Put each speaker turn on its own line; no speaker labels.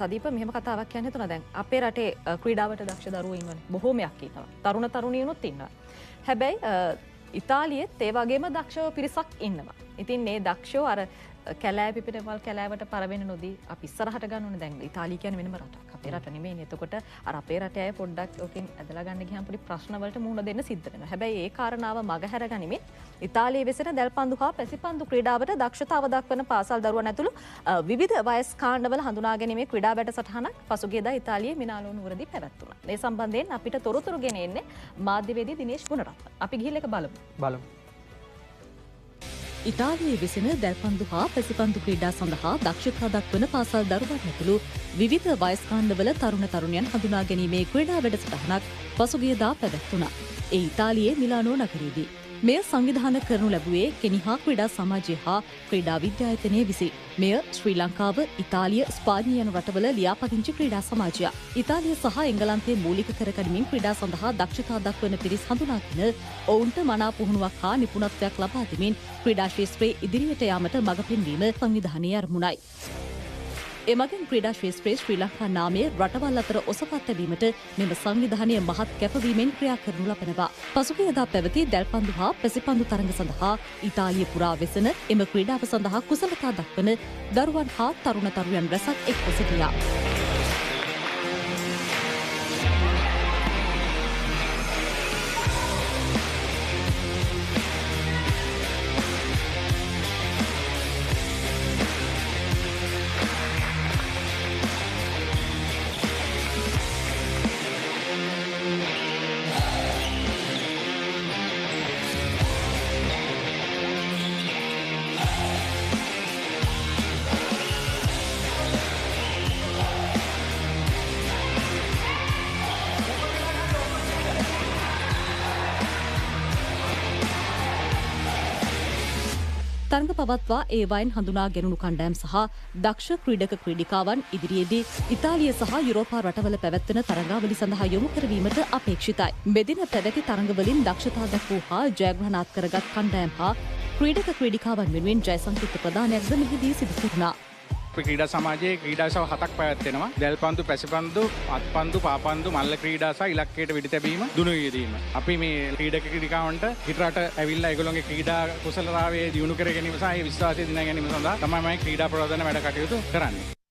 සදීප මෙහෙම කතාවක් කියන්න හිතුණා. දැන් අපේ රටේ ක්‍රීඩාවට දක්ෂ දරුවෝ ඉන්නවනේ. බොහෝමයක් ඉන්නවා. තරුණ තරුණියනුත් ඉන්නවා. හැබැයි ඉතාලියෙත් ඒ වගේම දක්ෂ පිරිසක් ඉන්නවා. ඉතින් මේ දක්ෂෝ අර කැලෑ පිපිනවල් කැලෑවට පරවෙන්න නොදී අපි ඉස්සරහට ගන්න ඕනේ. දැන් ඉතාලිය කියන්නේ වෙනම රටක්. අපේ රට නෙමෙයිනේ. එතකොට අර අපේ රටේ අය පොඩ්ඩක් ඔකෙන් ඇදලා ගන්න ගියාම පොඩි ප්‍රශ්න වලට මුහුණ දෙන්න සිද්ධ වෙනවා. හැබැයි ඒ කාරණාව මගහැර ගනිමින් ඉතාලියේ වෙසෙන දැල්පන්දු හා පැසිපන්දු ක්‍රීඩාවට දක්ෂතාව දක්වන පාසල් දරුවන් ඇතුළු විවිධ වයස් කාණ්ඩවල හඳුනා ගැනීමේ ක්‍රීඩා වැඩසටහනක් පසුගියදා ඉතාලියේ මිලානෝ නුවරදී පැවැත්වුණා. මේ සම්බන්ධයෙන් අපිට තොරතුරු ගෙන එන්නේ මාධ්‍යවේදී දිනේෂ් ගුණරත්න. අපි ගිහිල්ලා ඒක බලමු. ඉතාලියේ වෙසෙන දැල්පන්දු හා පැසිපන්දු ක්‍රීඩා සඳහා දක්ෂතා දක්වන පාසල් දරුවන් ඇතුළු විවිධ වයස් කාණ්ඩවල තරුණ තරුණියන් හඳුනා ගැනීමේ ක්‍රීඩා වැඩසටහනක් පසුගියදා පැවැත්වුණා. ඒ ඉතාලියේ මිලානෝ නගරයේදී. මෙය සංවිධානය කරනු ලැබුවේ කෙනිහා ක්‍රීඩා සමාජය හා ක්‍රීඩා විද්‍යායතනය විසින්. මෙය ශ්‍රී ලංකාව, ඉතාලිය, ස්පාඤ්ඤය යන රටවල ලියාපදිංචි ක්‍රීඩා සමාජයක්. ඉතාලිය සහ එංගලන්තයේ මූලික කරගනිමින් ක්‍රීඩා සඳහා දක්ෂතා දක්වන පිරිස් හඳුනාගෙන ඔවුන්ට මනා පුහුණුවක් හා නිපුණත්වයක් ලබා දෙමින් ක්‍රීඩා ක්ෂේත්‍රයේ ඉදිරියට යාමට මඟ පෙන්වීම සංවිධානයේ අරමුණයි. එමගින් ක්‍රීඩා ක්ෂේත්‍රයේ ශ්‍රී ලංකා නාමය රටවල් අතර ඔසවා තැබීමට මෙම සංවිධානය මහත් කැපවීමෙන් ක්‍රියා කරනු ලබනවා. පසුගියදා පැවති දැල්පන්දු හා පැසිපන්දු තරඟ සඳහා ඉතාලිය පුරා වෙසෙන එම ක්‍රීඩාව සඳහා කුසලතා දක්වන දරුවන් හා තරුණ තරුණියන් රැසක් එක්ව සිටියා. තරඟ පවත්වා ඒවයින් හඳුනා ගැනුණු කණ්ඩායම් සහ දක්ෂ ක්‍රීඩක ක්‍රීඩිකාවන් ඉදිරියේදී ඉතාලිය සහ යුරෝපා රටවල පැවැත්වෙන තරඟාවලි සඳහා යොමු කරවීමට අපේක්ෂිතයි. මෙදින පැවැති තරඟවලින් දක්ෂතා දක්වූ හා ජයග්‍රහණාත් කරගත් කණ්ඩායම් හා ක්‍රීඩක ක්‍රීඩිකාවන් වෙනුවෙන් ජය සංකේත ප්‍රදානයක්ද මෙහිදී සිදු කෙරුණා.
ක්‍රීඩා සමාජයේ ක්‍රීඩා සව 7ක් පැවැත්වෙනවා. දැල්පන්දු, පැසිපන්දු, අත්පන්දු, පාපන්දු, මල්ල ක්‍රීඩා සහ ඉලක්කයට වෙඩි තැබීම, දුනු යෙදීම. අපි මේ ක්‍රීඩක ක්‍රීඩිකාවන්ට හිටරට ඇවිල්ලා ඒගොල්ලෝගේ ක්‍රීඩා කුසලතාවයේ දියුණු කර ගැනීම සහ ඒ විශ්වාසය දිනා ගැනීම සඳහා තමයි මම ක්‍රීඩා ප්‍රවර්ධන වැඩ කටයුතු කරන්නේ.